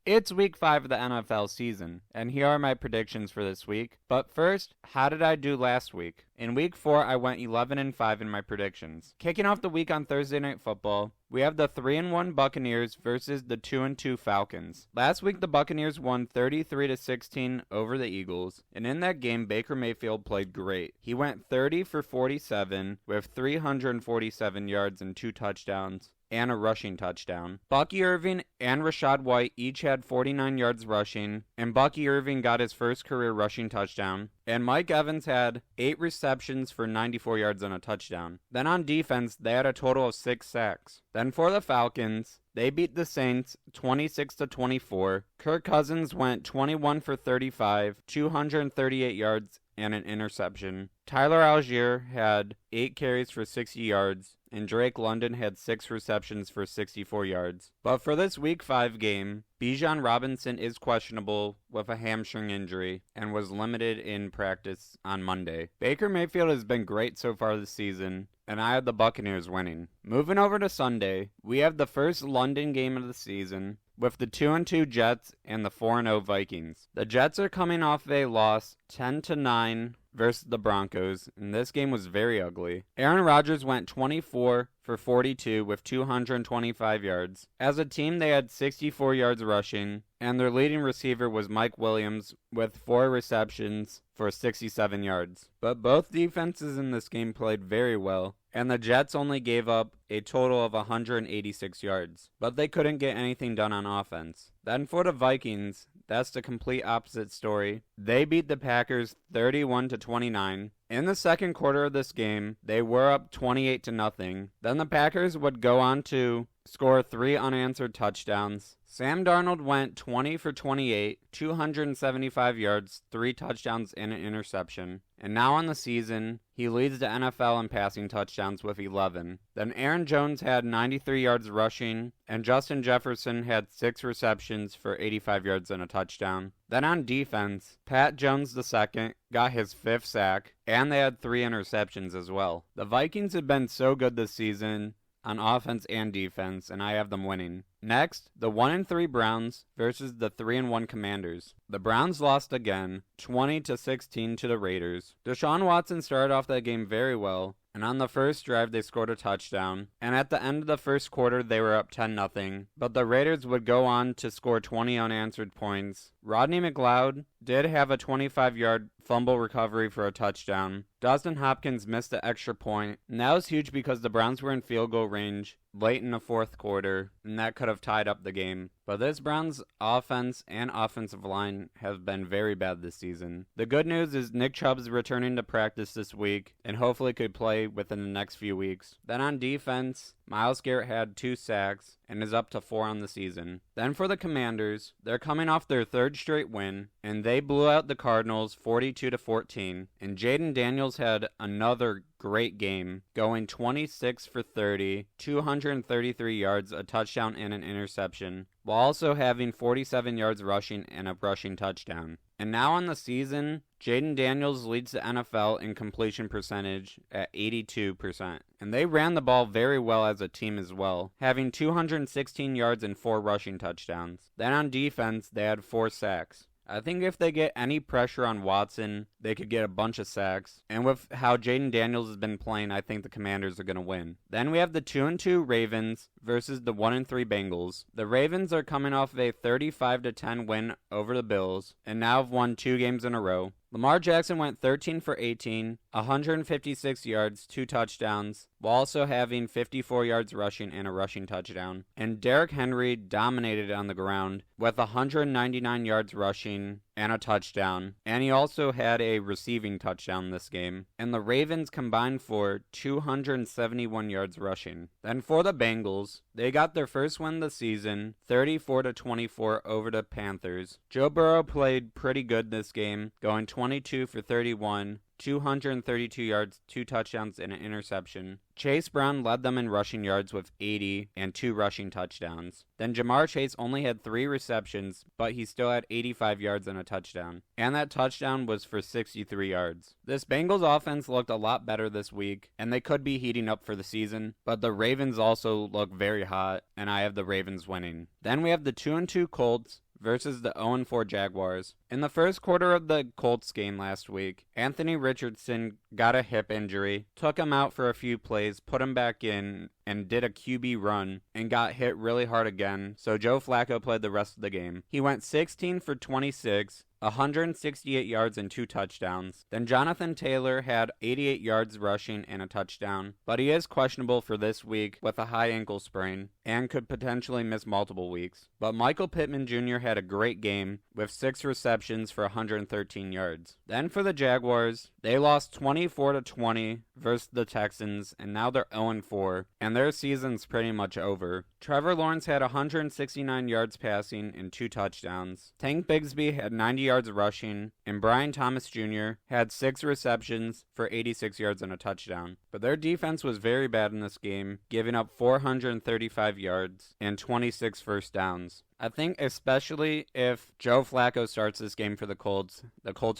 It's week 5 of the NFL season, and here are my predictions for this week. But first, how did I do last week? In week 4, I went 11-5 in my predictions. Kicking off the week on Thursday Night Football, we have the 3-1 Buccaneers versus the 2-2 Falcons. Last week, the Buccaneers won 33-16 over the Eagles, and in that game, Baker Mayfield played great. He went 30 for 47 with 347 yards and 2 touchdowns and a rushing touchdown. Bucky Irving and Rachaad White each had 49 yards rushing, and Bucky Irving got his first career rushing touchdown. And Mike Evans had 8 receptions for 94 yards and a touchdown. Then on defense, they had a total of 6 sacks. Then for the Falcons, they beat the Saints 26-24. Kirk Cousins went 21 for 35, 238 yards and an interception. Tyler Algier had 8 carries for 60 yards, and Drake London had 6 receptions for 64 yards. But for this Week 5 game, Bijan Robinson is questionable with a hamstring injury and was limited in practice on Monday. Baker Mayfield has been great so far this season, and I have the Buccaneers winning. Moving over to Sunday, we have the first London game of the season with the 2-2 Jets and the 4-0 Vikings. The Jets are coming off a loss 10-9 versus the Broncos, and this game was very ugly. Aaron Rodgers went 24 for 42 with 225 yards. As a team, they had 64 yards rushing, and their leading receiver was Mike Williams with 4 receptions for 67 yards. But both defenses in this game played very well, and the Jets only gave up a total of 186 yards. But they couldn't get anything done on offense. Then for the Vikings, that's the complete opposite story. They beat the Packers 31-29. In the second quarter of this game, they were up 28-0. Then the Packers would go on to score 3 unanswered touchdowns. Sam Darnold went 20 for 28, 275 yards, 3 touchdowns, and an interception. And now on the season, he leads the NFL in passing touchdowns with 11. Then Aaron Jones had 93 yards rushing, and Justin Jefferson had 6 receptions for 85 yards and a touchdown. Then on defense, Pat Jones II got his 5th sack, and they had 3 interceptions as well. The Vikings have been so good this season on offense and defense, and I have them winning. Next, the 1-3 Browns versus the 3-1 Commanders. The Browns lost again, 20-16 to the Raiders. Deshaun Watson started off that game very well, and on the first drive they scored a touchdown, and at the end of the first quarter they were up 10-0, but the Raiders would go on to score 20 unanswered points. Rodney McLeod did have a 25-yard fumble recovery for a touchdown. Dustin Hopkins missed the extra point, and that was huge because the Browns were in field goal range late in the fourth quarter, and that could have tied up the game. But this Browns offense and offensive line have been very bad this season. The good news is Nick Chubb's returning to practice this week, and hopefully could play within the next few weeks. Then on defense, Myles Garrett had 2 sacks and is up to 4 on the season. Then for the Commanders, they're coming off their 3rd straight win, and they blew out the Cardinals 42-14, and Jaden Daniels had another great game, going 26 for 30, 233 yards, a touchdown, and an interception, while also having 47 yards rushing and a rushing touchdown. And now on the season, Jaden Daniels leads the NFL in completion percentage at 82%. And they ran the ball very well as a team as well, having 216 yards and 4 rushing touchdowns. Then on defense, they had 4 sacks. I think if they get any pressure on Watson, they could get a bunch of sacks. And with how Jaden Daniels has been playing, I think the Commanders are going to win. Then we have the 2-2 Ravens versus the 1-3 Bengals. The Ravens are coming off a 35-10 win over the Bills, and now have won 2 games in a row. Lamar Jackson went 13 for 18, 156 yards, 2 touchdowns, while also having 54 yards rushing and a rushing touchdown. And Derrick Henry dominated on the ground with 199 yards rushing and a touchdown. And he also had a receiving touchdown this game. And the Ravens combined for 271 yards rushing. Then for the Bengals, they got their first win of the season, 34-24 over the Panthers. Joe Burrow played pretty good this game, going 22 for 31, 232 yards, 2 touchdowns, and an interception. Chase Brown led them in rushing yards with 80 and 2 rushing touchdowns. Then Jamar Chase only had 3 receptions, but he still had 85 yards and a touchdown. And that touchdown was for 63 yards. This Bengals offense looked a lot better this week, and they could be heating up for the season, but the Ravens also look very hot, and I have the Ravens winning. Then we have the 2-2 Colts versus the 0-4 Jaguars. In the first quarter of the Colts game last week, Anthony Richardson got a hip injury, took him out for a few plays, put him back in, and did a QB run and got hit really hard again, so Joe Flacco played the rest of the game. He went 16 for 26, 168 yards and 2 touchdowns. Then Jonathan Taylor had 88 yards rushing and a touchdown, but he is questionable for this week with a high ankle sprain and could potentially miss multiple weeks. But Michael Pittman Jr. had a great game with 6 receptions for 113 yards. Then for the Jaguars, they lost 24-20 versus the Texans, and now they're 0-4, and their season's pretty much over. Trevor Lawrence had 169 yards passing and 2 touchdowns. Tank Bigsby had 90 yards rushing, and Brian Thomas Jr. had 6 receptions for 86 yards and a touchdown. But their defense was very bad in this game, giving up 435 yards and 26 first downs. I think especially if Joe Flacco starts this game for the Colts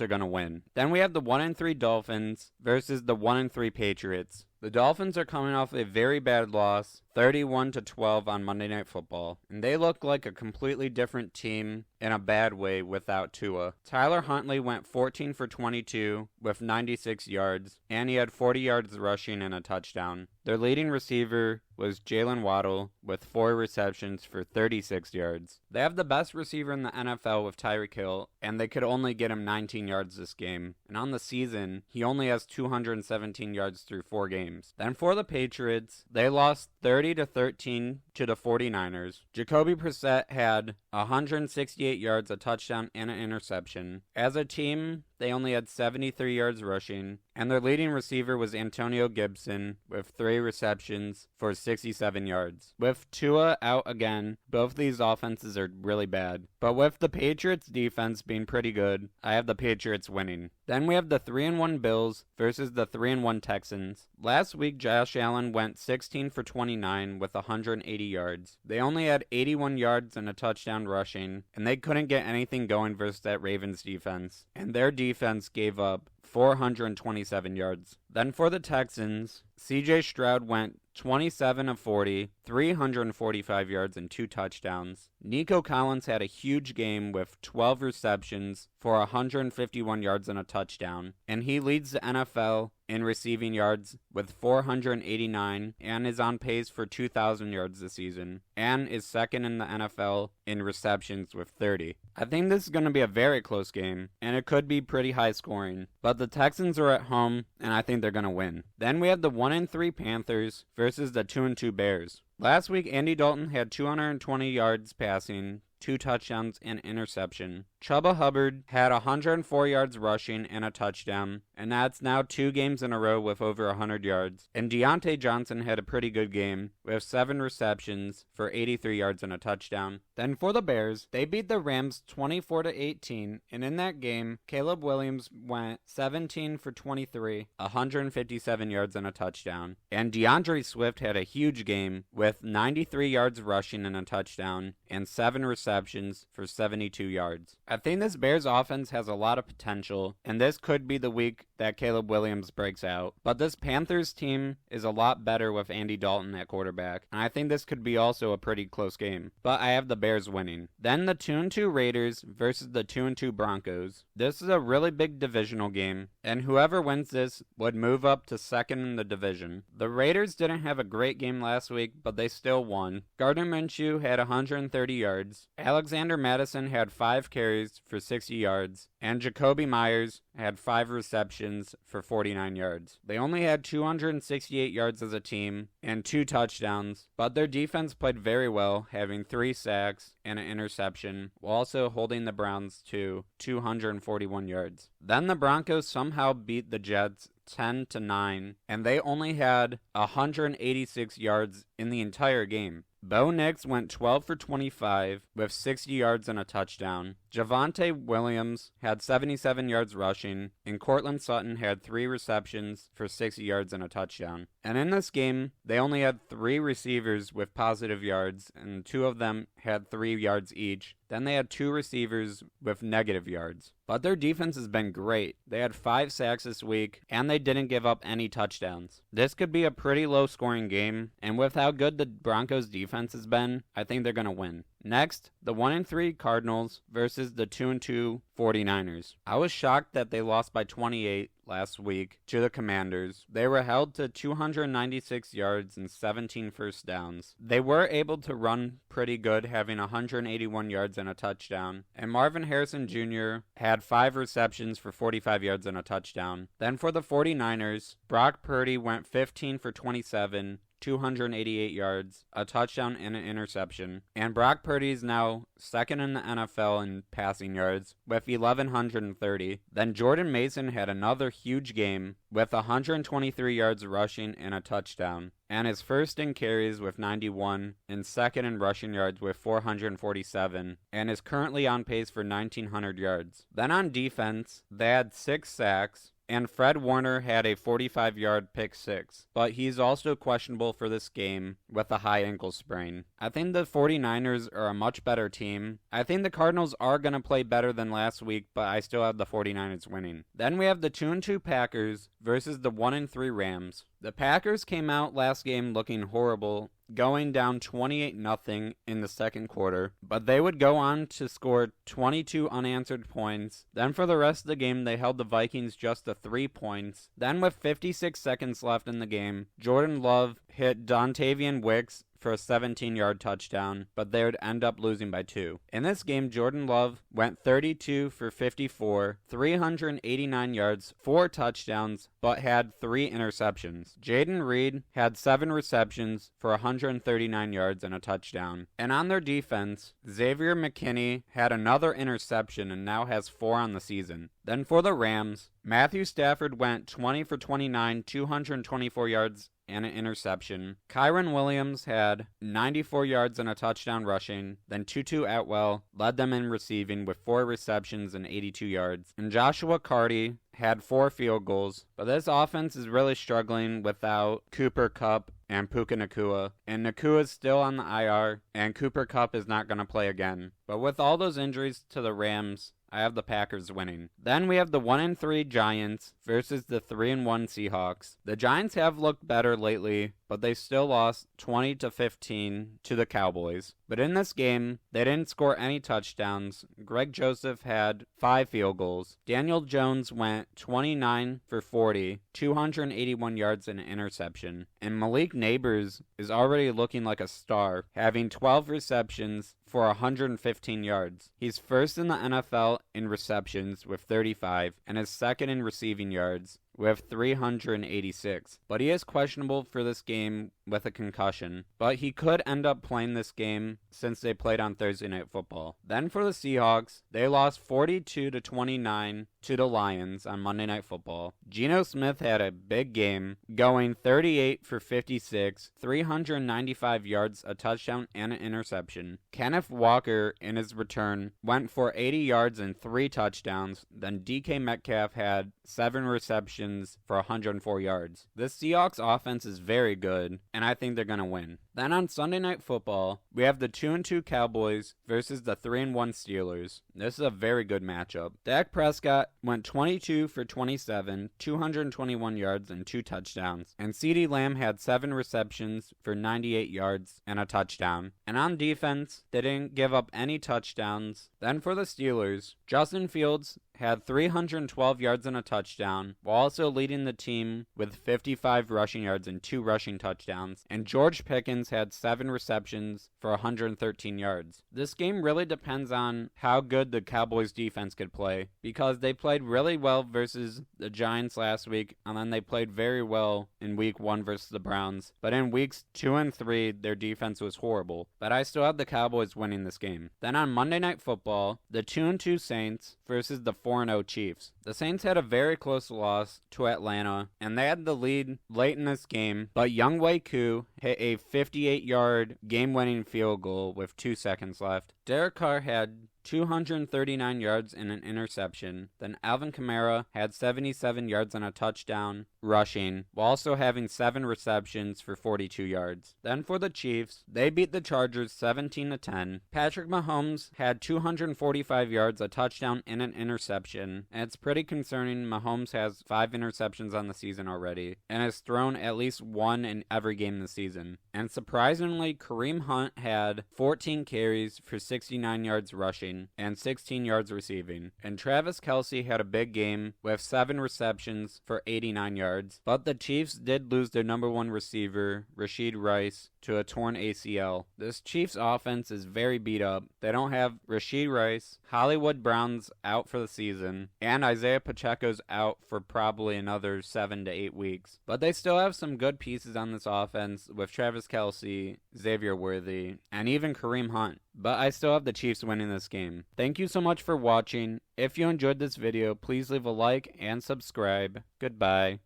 are going to win. Then we have the 1-3 Dolphins versus the 1-3 Patriots. The Dolphins are coming off a very bad loss, 31-12 on Monday Night Football, and they look like a completely different team in a bad way without Tua. Tyler Huntley went 14 for 22 with 96 yards, and he had 40 yards rushing and a touchdown. Their leading receiver was Jalen Waddle with 4 receptions for 36 yards. They have the best receiver in the NFL with Tyreek Hill, and they could only get him 19 yards this game. And on the season, he only has 217 yards through 4 games. Then for the Patriots, they lost 30-13 to the 49ers. Jacoby Brissett had 168 yards, a touchdown, and an interception. As a team, they only had 73 yards rushing, and their leading receiver was Antonio Gibson with 3 receptions for 67 yards. With Tua out again, both these offenses are really bad. But with the Patriots defense being pretty good, I have the Patriots winning. Then we have the 3-1 Bills versus the 3-1 Texans. Last week, Josh Allen went 16 for 29 with 180 yards. They only had 81 yards and a touchdown rushing, and they couldn't get anything going versus that Ravens defense. And their defense gave up 427 yards. Then for the Texans, CJ Stroud went 27 of 40, 345 yards and 2 touchdowns. Nico Collins had a huge game with 12 receptions for 151 yards and a touchdown, and he leads the NFL in receiving yards with 489 and is on pace for 2,000 yards this season, and is second in the NFL in receptions with 30. I think this is going to be a very close game, and it could be pretty high scoring, but the Texans are at home, and I think they're going to win. Then we have the 1-3 Panthers versus the 2-2 Bears. Last week, Andy Dalton had 220 yards passing, 2 touchdowns, and interception. Chuba Hubbard had 104 yards rushing and a touchdown, and that's now 2 games in a row with over 100 yards. And Deontay Johnson had a pretty good game with 7 receptions for 83 yards and a touchdown. Then for the Bears, they beat the Rams 24-18, and in that game, Caleb Williams went 17 for 23, 157 yards and a touchdown. And DeAndre Swift had a huge game with 93 yards rushing and a touchdown, and 7 receptions for 72 yards. I think this Bears offense has a lot of potential, and this could be the week that Caleb Williams breaks out. But this Panthers team is a lot better with Andy Dalton at quarterback, and I think this could be also a pretty close game. But I have the Bears winning. Then the 2-2 Raiders versus the 2-2 Broncos. This is a really big divisional game, and whoever wins this would move up to second in the division. The Raiders didn't have a great game last week, but they still won. Gardner Minshew had 130 yards. Alexander Madison had 5 carries for 60 yards, and Jacoby Myers had 5 receptions for 49 yards. They only had 268 yards as a team and 2 touchdowns, but their defense played very well, having 3 sacks and an interception, while also holding the Browns to 241 yards. Then the Broncos somehow beat the Jets 10-9, and they only had 186 yards in the entire game. Bo Nix went 12 for 25 with 60 yards and a touchdown. Javonte Williams had 77 yards rushing, and Cortland Sutton had 3 receptions for 60 yards and a touchdown. And in this game, they only had 3 receivers with positive yards, and 2 of them had 3 yards each. Then they had 2 receivers with negative yards. But their defense has been great. They had 5 sacks this week, and they didn't give up any touchdowns. This could be a pretty low-scoring game, and with how good the Broncos' defense has been, I think they're going to win. Next, the 1-3 Cardinals versus the 2-2 49ers. I was shocked that they lost by 28 last week to the Commanders. They were held to 296 yards and 17 first downs. They were able to run pretty good, having 181 yards and a touchdown. And Marvin Harrison Jr. had 5 receptions for 45 yards and a touchdown. Then for the 49ers, Brock Purdy went 15 for 27, 288 yards, a touchdown, and an interception. And Brock Purdy is now second in the NFL in passing yards with 1,130. Then Jordan Mason had another huge game with 123 yards rushing and a touchdown, and is first in carries with 91 and second in rushing yards with 447, and is currently on pace for 1,900 yards. Then on defense, they had 6 sacks, and Fred Warner had a 45-yard pick 6, but he's also questionable for this game with a high ankle sprain. I think the 49ers are a much better team. I think the Cardinals are going to play better than last week, but I still have the 49ers winning. Then we have the 2-2 Packers versus the 1-3 Rams. The Packers came out last game looking horrible, going down 28-0 in the second quarter, but they would go on to score 22 unanswered points. Then for the rest of the game, they held the Vikings just to 3 points. Then with 56 seconds left in the game, Jordan Love hit Dontavian Wicks for a 17-yard touchdown, but they would end up losing by 2. In this game, Jordan Love went 32 for 54, 389 yards, 4 touchdowns, but had 3 interceptions. Jaden Reed had 7 receptions for 139 yards and a touchdown. And on their defense, Xavier McKinney had another interception and now has 4 on the season. Then for the Rams, Matthew Stafford went 20 for 29, 224 yards, and an interception. Kyron Williams had 94 yards and a touchdown rushing. Then Tutu Atwell led them in receiving with 4 receptions and 82 yards. And Joshua Carty had 4 field goals. But this offense is really struggling without Cooper Kupp and Puka Nacua. And Nacua is still on the IR, and Cooper Kupp is not going to play again. But with all those injuries to the Rams, I have the Packers winning. Then we have the 1-3 Giants versus the 3-1 Seahawks. The Giants have looked better lately, but they still lost 20-15 to the Cowboys. But in this game, they didn't score any touchdowns. Greg Joseph had 5 field goals. Daniel Jones went 29 for 40, 281 yards and an interception. And Malik Neighbors is already looking like a star, having 12 receptions for 115 yards. He's first in the NFL in receptions with 35 and is second in receiving yards with 386. But he is questionable for this game with a concussion. But he could end up playing this game since they played on Thursday Night Football. Then for the Seahawks, they lost 42-29 to the Lions on Monday Night Football. Geno Smith had a big game, going 38 for 56, 395 yards, a touchdown, and an interception. Kenneth Walker, in his return, went for 80 yards and 3 touchdowns. Then DK Metcalf had 7 receptions for 104 yards. The Seahawks offense is very good, and I think they're going to win. Then on Sunday Night Football, we have the 2-2 Cowboys versus the 3-1 Steelers. This is a very good matchup. Dak Prescott went 22 for 27, 221 yards, and 2 touchdowns. And CeeDee Lamb had 7 receptions for 98 yards and a touchdown. And on defense, they didn't give up any touchdowns. Then for the Steelers, Justin Fields had 312 yards and a touchdown, while also leading the team with 55 rushing yards and 2 rushing touchdowns. And George Pickens had 7 receptions for 113 yards. This game really depends on how good the Cowboys defense could play, because they played really well versus the Giants last week, and then they played very well in week 1 versus the Browns. But in weeks 2 and 3, their defense was horrible. But I still have the Cowboys winning this game. Then on Monday Night Football, the 2-2 Saints versus the 4-0 Chiefs. The Saints had a very close loss to Atlanta, and they had the lead late in this game, but Younghoe Koo hit a 58-yard game-winning field goal with 2 seconds left. Derek Carr had 239 yards and an interception. Then Alvin Kamara had 77 yards and a touchdown rushing, while also having 7 receptions for 42 yards. Then for the Chiefs, they beat the Chargers 17-10. Patrick Mahomes had 245 yards, a touchdown, and an interception. And it's pretty concerning. Mahomes has 5 interceptions on the season already, and has thrown at least 1 in every game this season. And surprisingly, Kareem Hunt had 14 carries for 69 yards rushing and 16 yards receiving. And Travis Kelce had a big game with 7 receptions for 89 yards. But the Chiefs did lose their number 1 receiver, Rashid Rice, to a torn ACL. This Chiefs offense is very beat up. They don't have Rashid Rice, Hollywood Brown's out for the season, and Isaiah Pacheco's out for probably another 7 to 8 weeks. But they still have some good pieces on this offense with Travis Kelce, Xavier Worthy, and even Kareem Hunt. But I still have the Chiefs winning this game. Thank you so much for watching. If you enjoyed this video, please leave a like and subscribe. Goodbye.